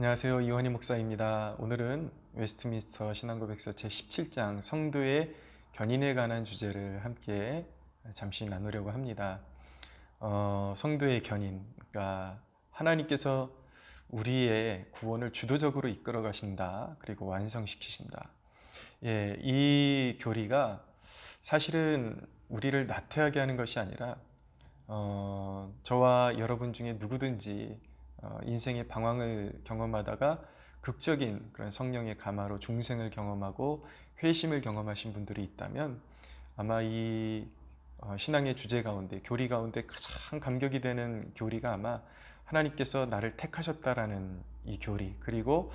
안녕하세요. 이완희 목사입니다. 오늘은 웨스트민스터 신앙고백서 제17장 성도의 견인에 관한 주제를 함께 잠시 나누려고 합니다. 성도의 견인, 그러니까 하나님께서 우리의 구원을 주도적으로 이끌어 가신다. 그리고 완성시키신다. 이 교리가 사실은 우리를 나태하게 하는 것이 아니라 저와 여러분 중에 누구든지 인생의 방황을 경험하다가 극적인 그런 성령의 감화로 중생을 경험하고 회심을 경험하신 분들이 있다면 아마 이 신앙의 주제 가운데, 교리 가운데 가장 감격이 되는 교리가 아마 하나님께서 나를 택하셨다라는 이 교리, 그리고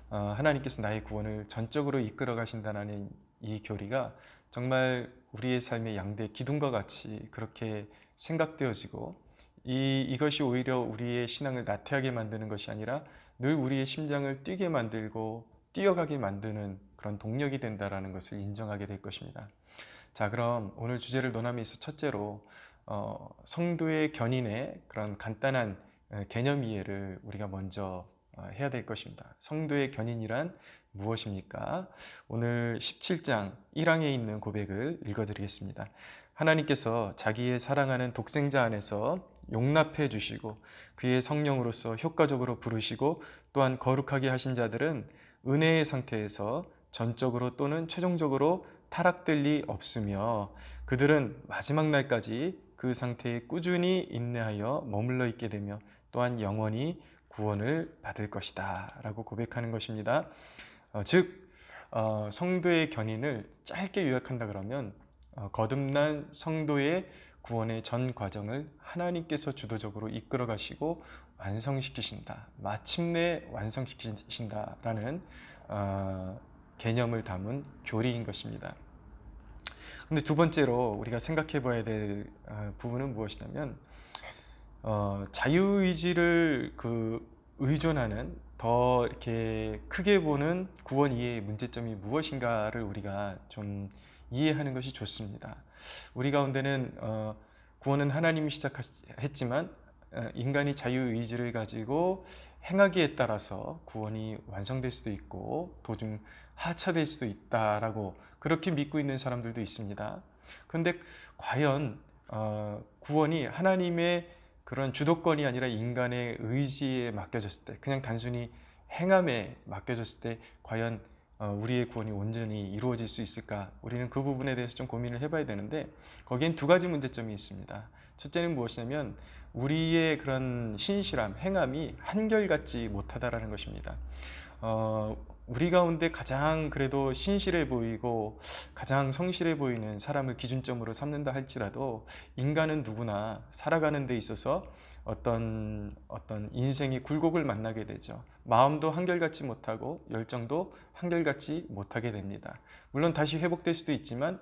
하나님께서 나의 구원을 전적으로 이끌어 가신다는 이 교리가 정말 우리의 삶의 양대 기둥과 같이 그렇게 생각되어지고, 이것이 오히려 우리의 신앙을 나태하게 만드는 것이 아니라 늘 우리의 심장을 뛰게 만들고 뛰어가게 만드는 그런 동력이 된다라는 것을 인정하게 될 것입니다. 자, 그럼 오늘 주제를 논함에 있어 첫째로 성도의 견인의 그런 간단한 개념 이해를 우리가 먼저 해야 될 것입니다. 성도의 견인이란 무엇입니까? 오늘 17장 1항에 있는 고백을 읽어드리겠습니다. 하나님께서 자기의 사랑하는 독생자 안에서 용납해 주시고 그의 성령으로서 효과적으로 부르시고 또한 거룩하게 하신 자들은 은혜의 상태에서 전적으로 또는 최종적으로 타락될 리 없으며 그들은 마지막 날까지 그 상태에 꾸준히 인내하여 머물러 있게 되며 또한 영원히 구원을 받을 것이다 라고 고백하는 것입니다. 즉 성도의 견인을 짧게 요약한다 그러면 거듭난 성도의 구원의 전 과정을 하나님께서 주도적으로 이끌어 가시고 완성시키신다, 마침내 완성시키신다라는 개념을 담은 교리인 것입니다. 근데 두 번째로 우리가 생각해 봐야 될 부분은 무엇이냐면 자유의지를 의존하는 더 이렇게 크게 보는 구원 이해의 문제점이 무엇인가를 우리가 좀 이해하는 것이 좋습니다. 우리 가운데는 구원은 하나님이 시작했지만 인간이 자유의지를 가지고 행하기에 따라서 구원이 완성될 수도 있고 도중 하차될 수도 있다라고 그렇게 믿고 있는 사람들도 있습니다. 그런데 과연 구원이 하나님의 그런 주도권이 아니라 인간의 의지에 맡겨졌을 때, 그냥 단순히 행함에 맡겨졌을 때 과연 우리의 구원이 온전히 이루어질 수 있을까? 우리는 그 부분에 대해서 좀 고민을 해봐야 되는데 거기엔 두 가지 문제점이 있습니다. 첫째는 무엇이냐면 우리의 그런 신실함, 행함이 한결같지 못하다라는 것입니다. 우리 가운데 가장 그래도 신실해 보이고 가장 성실해 보이는 사람을 기준점으로 삼는다 할지라도 인간은 누구나 살아가는 데 있어서 어떤 인생의 굴곡을 만나게 되죠. 마음도 한결같지 못하고 열정도 한결같지 못하게 됩니다. 물론 다시 회복될 수도 있지만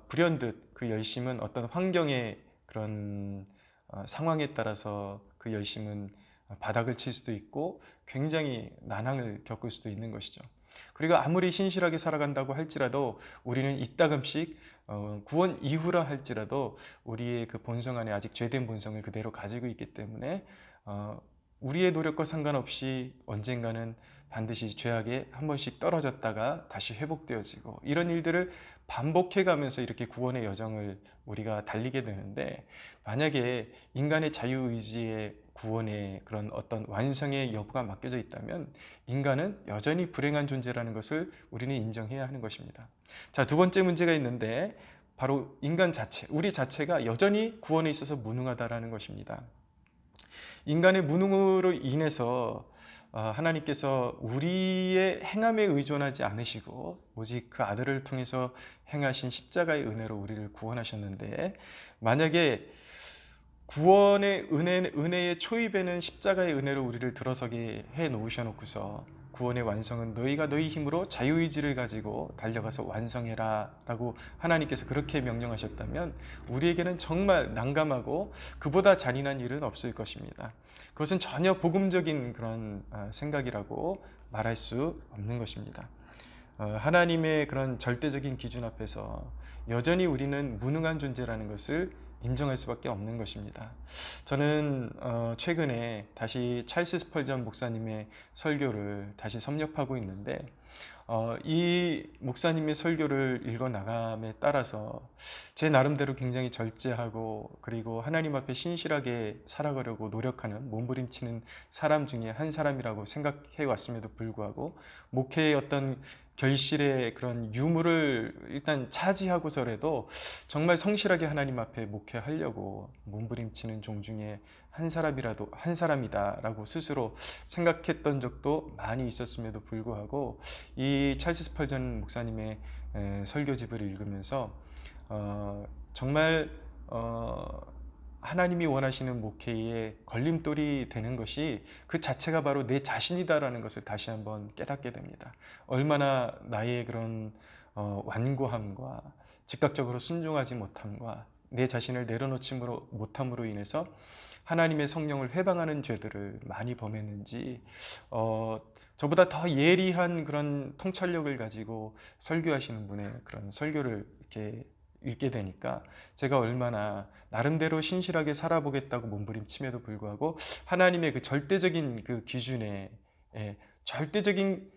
불현듯 그 열심은 어떤 환경의 그런 상황에 따라서 그 열심은 바닥을 칠 수도 있고 굉장히 난항을 겪을 수도 있는 것이죠. 그리고 아무리 신실하게 살아간다고 할지라도 우리는 이따금씩 구원 이후라 할지라도 우리의 그 본성 안에 아직 죄된 본성을 그대로 가지고 있기 때문에 우리의 노력과 상관없이 언젠가는 반드시 죄악에 한 번씩 떨어졌다가 다시 회복되어지고 이런 일들을 반복해 가면서 이렇게 구원의 여정을 우리가 달리게 되는데, 만약에 인간의 자유의지의 구원의 그런 어떤 완성의 여부가 맡겨져 있다면 인간은 여전히 불행한 존재라는 것을 우리는 인정해야 하는 것입니다. 자, 두 번째 문제가 있는데 바로 인간 자체, 우리 자체가 여전히 구원에 있어서 무능하다라는 것입니다. 인간의 무능으로 인해서 하나님께서 우리의 행함에 의존하지 않으시고 오직 그 아들을 통해서 행하신 십자가의 은혜로 우리를 구원하셨는데, 만약에 구원의 은혜의 초입에는 십자가의 은혜로 우리를 들어서게 해 놓으셔놓고서 구원의 완성은 너희가 너희 힘으로 자유의지를 가지고 달려가서 완성해라 라고 하나님께서 그렇게 명령하셨다면 우리에게는 정말 난감하고 그보다 잔인한 일은 없을 것입니다. 그것은 전혀 복음적인 그런 생각이라고 말할 수 없는 것입니다. 하나님의 그런 절대적인 기준 앞에서 여전히 우리는 무능한 존재라는 것을 인정할 수밖에 없는 것입니다. 저는 최근에 다시 찰스 스펄전 목사님의 설교를 다시 섭렵하고 있는데 이 목사님의 설교를 읽어 나감에 따라서 제 나름대로 굉장히 절제하고 그리고 하나님 앞에 신실하게 살아가려고 노력하는 몸부림치는 사람 중에 한 사람이라고 생각해 왔음에도 불구하고 목회의 어떤 결실의 그런 유무를 일단 차지하고서라도 정말 성실하게 하나님 앞에 목회하려고 몸부림치는 종 중에 한 사람이다라고 스스로 생각했던 적도 많이 있었음에도 불구하고 이 찰스 스펄전 목사님의 설교집을 읽으면서 정말 하나님이 원하시는 목회의 걸림돌이 되는 것이 그 자체가 바로 내 자신이다라는 것을 다시 한번 깨닫게 됩니다. 얼마나 나의 그런 완고함과 즉각적으로 순종하지 못함과 내 자신을 내려놓지 못함으로 인해서 하나님의 성령을 회방하는 죄들을 많이 범했는지 저보다 더 예리한 그런 통찰력을 가지고 설교하시는 분의 그런 설교를 이렇게 읽게 되니까 제가 얼마나 나름대로 신실하게 살아보겠다고 몸부림침에도 불구하고 하나님의 그 절대적인 그 기준에 절대적인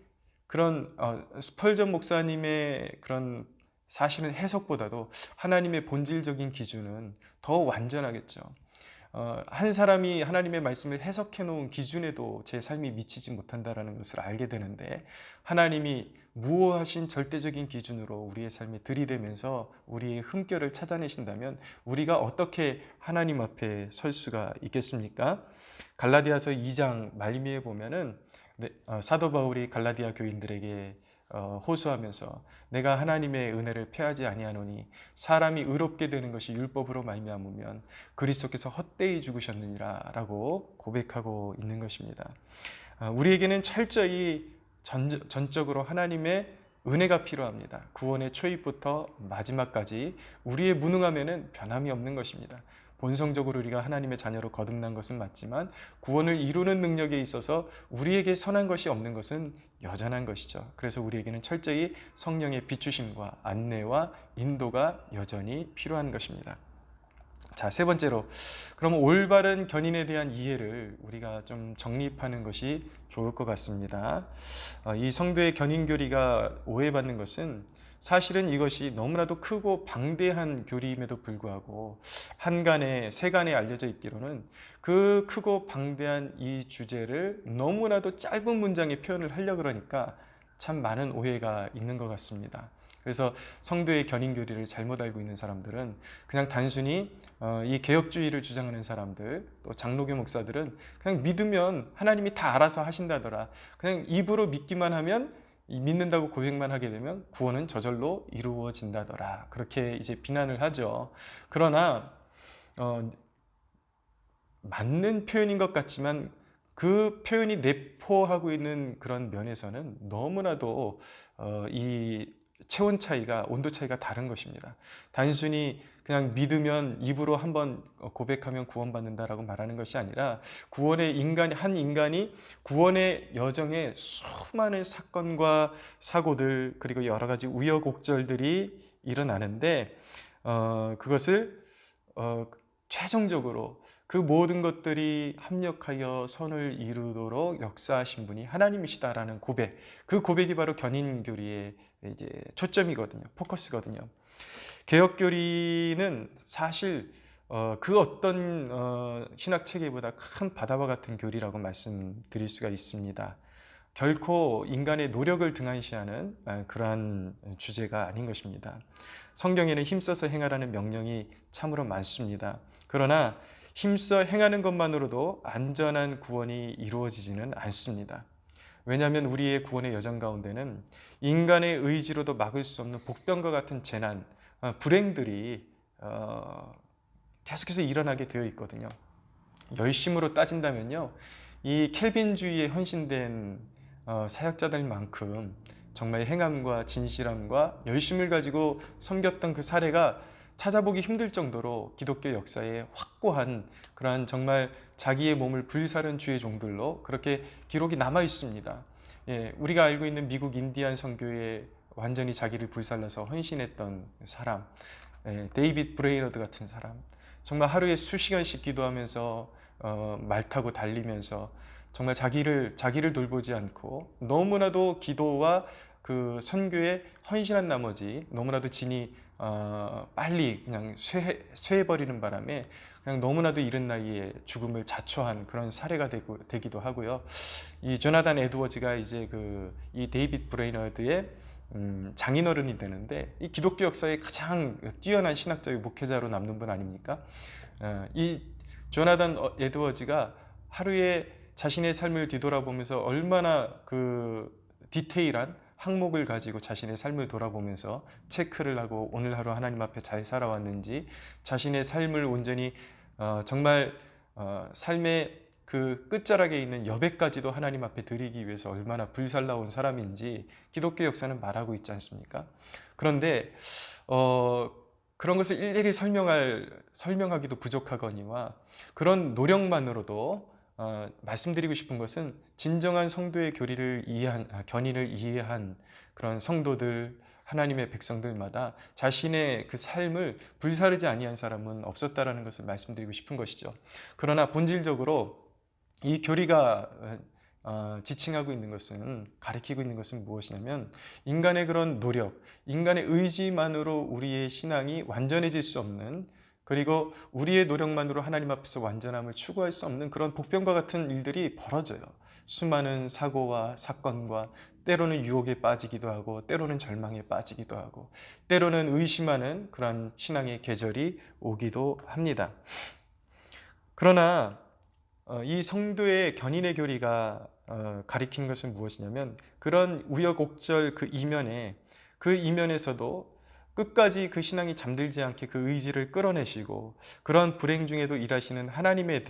그런 스펄전 목사님의 그런 사실은 해석보다도 하나님의 본질적인 기준은 더 완전하겠죠. 한 사람이 하나님의 말씀을 해석해 놓은 기준에도 제 삶이 미치지 못한다는 것을 알게 되는데 하나님이 무호하신 절대적인 기준으로 우리의 삶에 들이대면서 우리의 흠결을 찾아내신다면 우리가 어떻게 하나님 앞에 설 수가 있겠습니까? 갈라디아서 2장 말미에 보면은 사도 바울이 갈라디아 교인들에게 호소하면서 내가 하나님의 은혜를 패하지 아니하노니 사람이 의롭게 되는 것이 율법으로 말미암으면 그리스도께서 헛되이 죽으셨느니라 라고 고백하고 있는 것입니다. 우리에게는 철저히 전적으로 하나님의 은혜가 필요합니다. 구원의 초입부터 마지막까지 우리의 무능함에는 변함이 없는 것입니다. 본성적으로 우리가 하나님의 자녀로 거듭난 것은 맞지만 구원을 이루는 능력에 있어서 우리에게 선한 것이 없는 것은 여전한 것이죠. 그래서 우리에게는 철저히 성령의 비추심과 안내와 인도가 여전히 필요한 것입니다. 자, 세 번째로 그럼 올바른 견인에 대한 이해를 우리가 좀 정립하는 것이 좋을 것 같습니다. 이 성도의 견인 교리가 오해받는 것은 사실은 이것이 너무나도 크고 방대한 교리임에도 불구하고 한간에 세간에 알려져 있기로는 그 크고 방대한 이 주제를 너무나도 짧은 문장에 표현을 하려고 그러니까 참 많은 오해가 있는 것 같습니다. 그래서 성도의 견인 교리를 잘못 알고 있는 사람들은 그냥 단순히 이 개혁주의를 주장하는 사람들, 또 장로교 목사들은 그냥 믿으면 하나님이 다 알아서 하신다더라. 그냥 입으로 믿기만 하면 믿는다고 고백만 하게 되면 구원은 저절로 이루어진다더라. 그렇게 이제 비난을 하죠. 그러나 맞는 표현인 것 같지만 그 표현이 내포하고 있는 그런 면에서는 너무나도 이 체온 차이가, 온도 차이가 다른 것입니다. 단순히 그냥 믿으면 입으로 한번 고백하면 구원받는다라고 말하는 것이 아니라 구원의 한 인간이 구원의 여정에 수많은 사건과 사고들 그리고 여러 가지 우여곡절들이 일어나는데 그것을 최종적으로 그 모든 것들이 합력하여 선을 이루도록 역사하신 분이 하나님이시다라는 고백, 그 고백이 바로 견인교리의 이제 초점이거든요. 포커스거든요. 개혁교리는 사실 그 어떤 신학 체계보다 큰 바다와 같은 교리라고 말씀드릴 수가 있습니다. 결코 인간의 노력을 등한시하는 그러한 주제가 아닌 것입니다. 성경에는 힘써서 행하라는 명령이 참으로 많습니다. 그러나 힘써 행하는 것만으로도 안전한 구원이 이루어지지는 않습니다. 왜냐하면 우리의 구원의 여정 가운데는 인간의 의지로도 막을 수 없는 복병과 같은 재난, 불행들이 계속해서 일어나게 되어 있거든요. 열심으로 따진다면요, 이 켈빈주의에 헌신된 사역자들만큼 정말 행함과 진실함과 열심을 가지고 섬겼던 그 사례가 찾아보기 힘들 정도로 기독교 역사에 확고한 그러한 정말 자기의 몸을 불사른 주의 종들로 그렇게 기록이 남아 있습니다. 예, 우리가 알고 있는 미국 인디안 선교에 완전히 자기를 불살라서 헌신했던 사람, 데이빗 브레이너드 같은 사람, 정말 하루에 수시간씩 기도하면서 말 타고 달리면서 정말 자기를 돌보지 않고 너무나도 기도와 그 선교에 헌신한 나머지 너무나도 진이 빨리 그냥 쇠해버리는 바람에 그냥 너무나도 이른 나이에 죽음을 자초한 그런 사례가 되기도 하고요. 이 조나단 에드워즈가 이제 이 데이빗 브레이너드의 장인어른이 되는데 이 기독교 역사의 가장 뛰어난 신학적인 목회자로 남는 분 아닙니까? 이 조나단 에드워즈가 하루에 자신의 삶을 뒤돌아보면서 얼마나 그 디테일한 항목을 가지고 자신의 삶을 돌아보면서 체크를 하고 오늘 하루 하나님 앞에 잘 살아왔는지, 자신의 삶을 온전히 정말 삶의 그 끝자락에 있는 여백까지도 하나님 앞에 드리기 위해서 얼마나 불살라온 사람인지 기독교 역사는 말하고 있지 않습니까? 그런데 그런 것을 일일이 설명하기도 부족하거니와 그런 노력만으로도 말씀드리고 싶은 것은 진정한 성도의 견인을 이해한 그런 성도들, 하나님의 백성들마다 자신의 그 삶을 불사르지 아니한 사람은 없었다라는 것을 말씀드리고 싶은 것이죠. 그러나 본질적으로 이 교리가 지칭하고 있는 것은, 가리키고 있는 것은 무엇이냐면 인간의 그런 노력, 인간의 의지만으로 우리의 신앙이 완전해질 수 없는, 그리고 우리의 노력만으로 하나님 앞에서 완전함을 추구할 수 없는 그런 복병과 같은 일들이 벌어져요. 수많은 사고와 사건과 때로는 유혹에 빠지기도 하고 때로는 절망에 빠지기도 하고 때로는 의심하는 그런 신앙의 계절이 오기도 합니다. 그러나 이 성도의 견인의 교리가 가리키는 것은 무엇이냐면 그런 우여곡절 그 이면에서도 끝까지 그 신앙이 잠들지 않게 그 의지를 끌어내시고 그런 불행 중에도 일하셨던 하나님에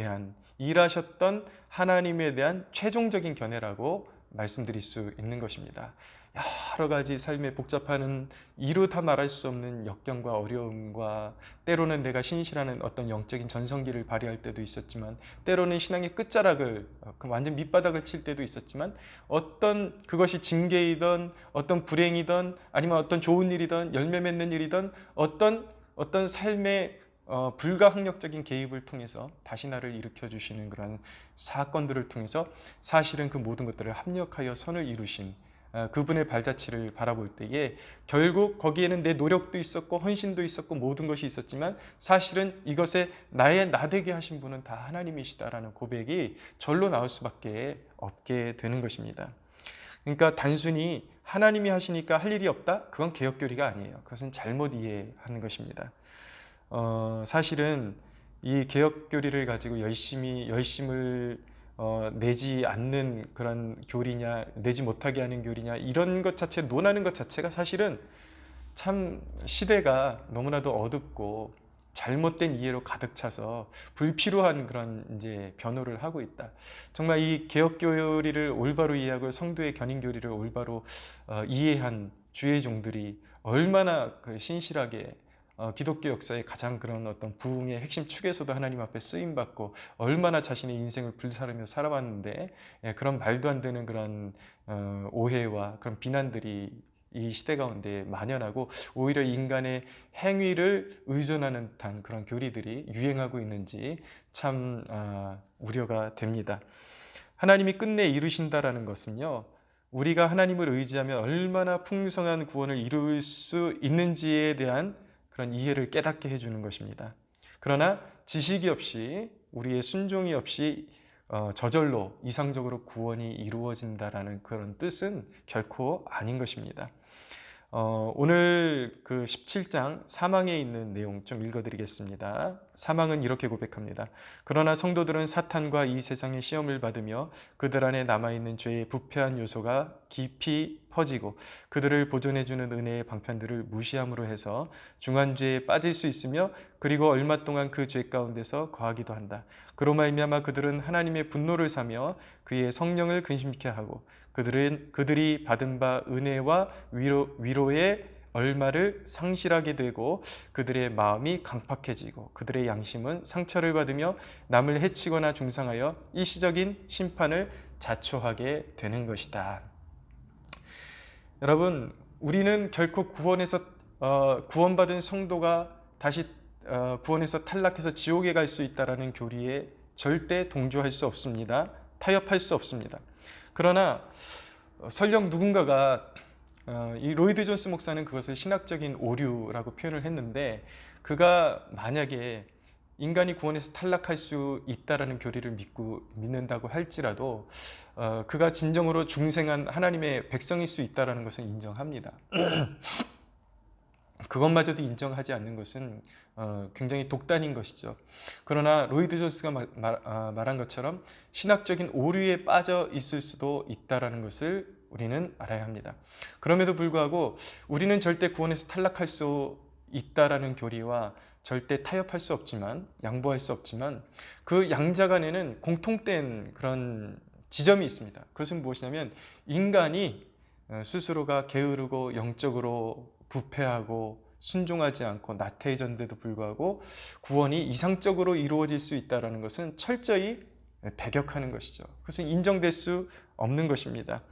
대한 최종적인 견해라고 말씀드릴 수 있는 것입니다. 여러 가지 삶의 복잡한 이루 다 말할 수 없는 역경과 어려움과 때로는 내가 신실하는 어떤 영적인 전성기를 발휘할 때도 있었지만 때로는 신앙의 끝자락을 완전 밑바닥을 칠 때도 있었지만 어떤 그것이 징계이든 어떤 불행이든 아니면 어떤 좋은 일이든 열매 맺는 일이든 어떤 삶의 불가항력적인 개입을 통해서 다시 나를 일으켜 주시는 그런 사건들을 통해서 사실은 그 모든 것들을 합력하여 선을 이루신 그분의 발자취를 바라볼 때에 결국 거기에는 내 노력도 있었고 헌신도 있었고 모든 것이 있었지만 사실은 이것에 나 되게 하신 분은 다 하나님이시다라는 고백이 절로 나올 수밖에 없게 되는 것입니다. 그러니까 단순히 하나님이 하시니까 할 일이 없다? 그건 개혁교리가 아니에요. 그것은 잘못 이해하는 것입니다. 사실은 이 개혁교리를 가지고 열심을 내지 않는 그런 교리냐, 내지 못하게 하는 교리냐, 이런 것 자체 논하는 것 자체가 사실은 참 시대가 너무나도 어둡고 잘못된 이해로 가득 차서 불필요한 그런 이제 변호를 하고 있다. 정말 이 개혁 교리를 올바로 이해하고 성도의 견인 교리를 올바로 이해한 주의 종들이 얼마나 신실하게 기독교 역사의 가장 그런 어떤 부흥의 핵심 축에서도 하나님 앞에 쓰임 받고 얼마나 자신의 인생을 불사르며 살아왔는데 그런 말도 안 되는 그런 오해와 그런 비난들이 이 시대 가운데 만연하고 오히려 인간의 행위를 의존하는 듯한 그런 교리들이 유행하고 있는지 참 우려가 됩니다. 하나님이 끝내 이루신다라는 것은요, 우리가 하나님을 의지하면 얼마나 풍성한 구원을 이룰 수 있는지에 대한 그런 이해를 깨닫게 해주는 것입니다. 그러나 지식이 없이 우리의 순종이 없이 저절로 이상적으로 구원이 이루어진다라는 그런 뜻은 결코 아닌 것입니다. 오늘 그 17장 사망에 있는 내용 좀 읽어드리겠습니다. 사망은 이렇게 고백합니다. 그러나 성도들은 사탄과 이 세상의 시험을 받으며 그들 안에 남아있는 죄의 부패한 요소가 깊이 퍼지고 그들을 보존해주는 은혜의 방편들을 무시함으로 해서 중한 죄에 빠질 수 있으며 그리고 얼마 동안 그 죄 가운데서 거하기도 한다. 그로 말미암아 그들은 하나님의 분노를 사며 그의 성령을 근심케 하고 그들이 받은 바 은혜와 위로의 얼마를 상실하게 되고 그들의 마음이 강팍해지고 그들의 양심은 상처를 받으며 남을 해치거나 중상하여 일시적인 심판을 자초하게 되는 것이다. 여러분, 우리는 결코 구원받은 성도가 다시 구원에서 탈락해서 지옥에 갈 수 있다라는 교리에 절대 동조할 수 없습니다. 타협할 수 없습니다. 그러나 설령 누군가가 이 로이드 존스 목사는 그것을 신학적인 오류라고 표현을 했는데, 그가 만약에 인간이 구원에서 탈락할 수 있다라는 교리를 믿는다고 할지라도 그가 진정으로 중생한 하나님의 백성일 수 있다라는 것은 인정합니다. 그것마저도 인정하지 않는 것은 굉장히 독단인 것이죠. 그러나 로이드 존스가 말한 것처럼 신학적인 오류에 빠져 있을 수도 있다라는 것을 우리는 알아야 합니다. 그럼에도 불구하고 우리는 절대 구원에서 탈락할 수 있다라는 교리와 절대 타협할 수 없지만, 양보할 수 없지만, 그 양자 간에는 공통된 그런 지점이 있습니다. 그것은 무엇이냐면, 인간이 스스로가 게으르고 영적으로 부패하고 순종하지 않고 나태해졌는데도 불구하고 구원이 이상적으로 이루어질 수 있다는 것은 철저히 배격하는 것이죠. 그것은 인정될 수 없는 것입니다.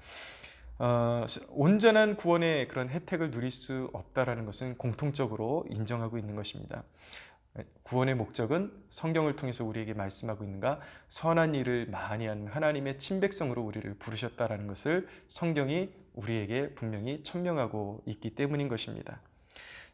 온전한 구원의 그런 혜택을 누릴 수 없다는 것은 공통적으로 인정하고 있는 것입니다. 구원의 목적은 성경을 통해서 우리에게 말씀하고 있는가? 선한 일을 많이 하는 하나님의 친백성으로 우리를 부르셨다는 것을 성경이 우리에게 분명히 천명하고 있기 때문인 것입니다.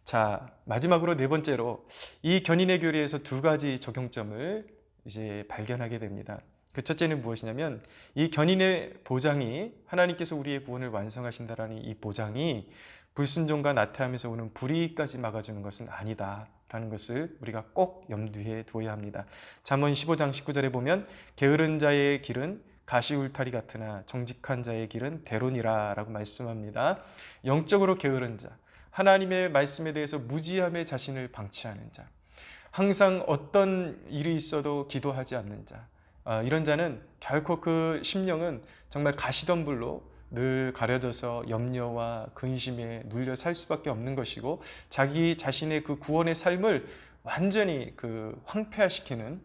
자, 마지막으로 네 번째로 이 견인의 교리에서 두 가지 적용점을 이제 발견하게 됩니다. 그 첫째는 무엇이냐면, 이 견인의 보장이, 하나님께서 우리의 구원을 완성하신다라는 이 보장이 불순종과 나태함에서 오는 불이익까지 막아주는 것은 아니다라는 것을 우리가 꼭 염두에 두어야 합니다. 잠언 15장 19절에 보면 게으른 자의 길은 가시 울타리 같으나 정직한 자의 길은 대론이라 라고 말씀합니다. 영적으로 게으른 자, 하나님의 말씀에 대해서 무지함의 자신을 방치하는 자, 항상 어떤 일이 있어도 기도하지 않는 자, 이런 자는 결코 그 심령은 정말 가시덤불로 늘 가려져서 염려와 근심에 눌려 살 수밖에 없는 것이고, 자기 자신의 그 구원의 삶을 완전히 그 황폐화시키는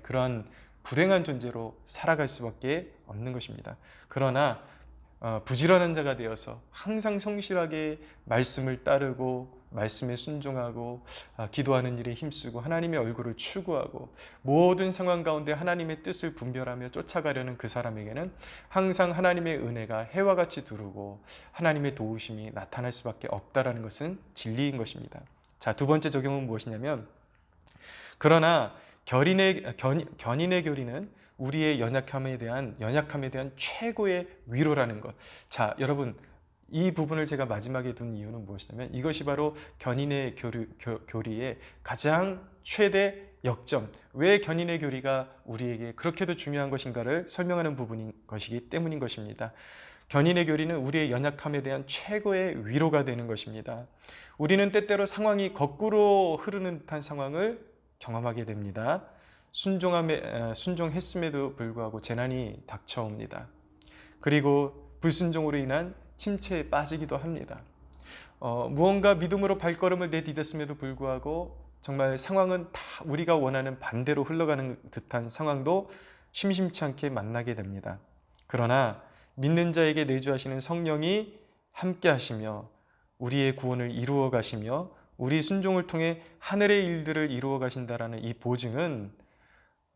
그런 불행한 존재로 살아갈 수밖에 없는 것입니다. 그러나 부지런한 자가 되어서 항상 성실하게 말씀을 따르고 말씀에 순종하고 기도하는 일에 힘쓰고 하나님의 얼굴을 추구하고 모든 상황 가운데 하나님의 뜻을 분별하며 쫓아가려는 그 사람에게는 항상 하나님의 은혜가 해와 같이 두르고 하나님의 도우심이 나타날 수밖에 없다라는 것은 진리인 것입니다. 자, 두 번째 적용은 무엇이냐면, 그러나 견인의 교리는 우리의 연약함에 대한 최고의 위로라는 것. 자, 여러분, 이 부분을 제가 마지막에 둔 이유는 무엇이냐면, 이것이 바로 견인의 교리의 가장 최대 역점, 왜 견인의 교리가 우리에게 그렇게도 중요한 것인가를 설명하는 부분인 것이기 때문인 것입니다. 견인의 교리는 우리의 연약함에 대한 최고의 위로가 되는 것입니다. 우리는 때때로 상황이 거꾸로 흐르는 듯한 상황을 경험하게 됩니다. 순종했음에도 불구하고 재난이 닥쳐옵니다. 그리고 불순종으로 인한 침체에 빠지기도 합니다. 무언가 믿음으로 발걸음을 내디뎠음에도 불구하고 정말 상황은 다 우리가 원하는 반대로 흘러가는 듯한 상황도 심심치 않게 만나게 됩니다. 그러나 믿는 자에게 내주하시는 성령이 함께 하시며 우리의 구원을 이루어 가시며 우리 순종을 통해 하늘의 일들을 이루어 가신다라는 이 보증은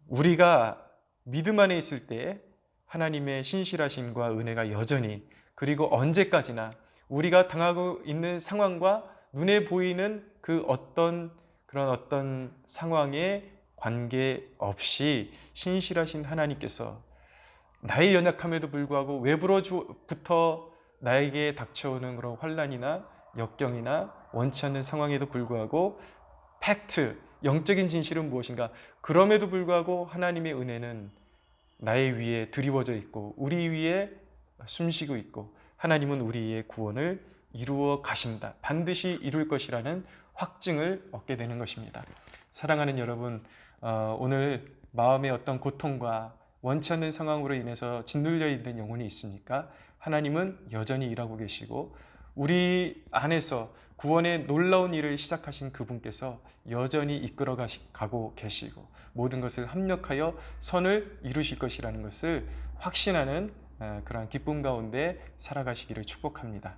우리가 믿음 안에 있을 때 하나님의 신실하심과 은혜가 여전히, 그리고 언제까지나 우리가 당하고 있는 상황과 눈에 보이는 그 어떤 상황에 관계없이 신실하신 하나님께서 나의 연약함에도 불구하고 외부로부터 나에게 닥쳐오는 그런 환난이나 역경이나 원치 않는 상황에도 불구하고 팩트, 영적인 진실은 무엇인가? 그럼에도 불구하고 하나님의 은혜는 나의 위에 드리워져 있고 우리 위에 숨쉬고 있고 하나님은 우리의 구원을 이루어 가신다. 반드시 이룰 것이라는 확증을 얻게 되는 것입니다. 사랑하는 여러분, 오늘 마음의 어떤 고통과 원치 않는 상황으로 인해서 짓눌려 있는 영혼이 있습니까? 하나님은 여전히 일하고 계시고 우리 안에서 구원의 놀라운 일을 시작하신 그분께서 여전히 이끌어 가고 계시고 모든 것을 합력하여 선을 이루실 것이라는 것을 확신하는 그러한 기쁨 가운데 살아가시기를 축복합니다.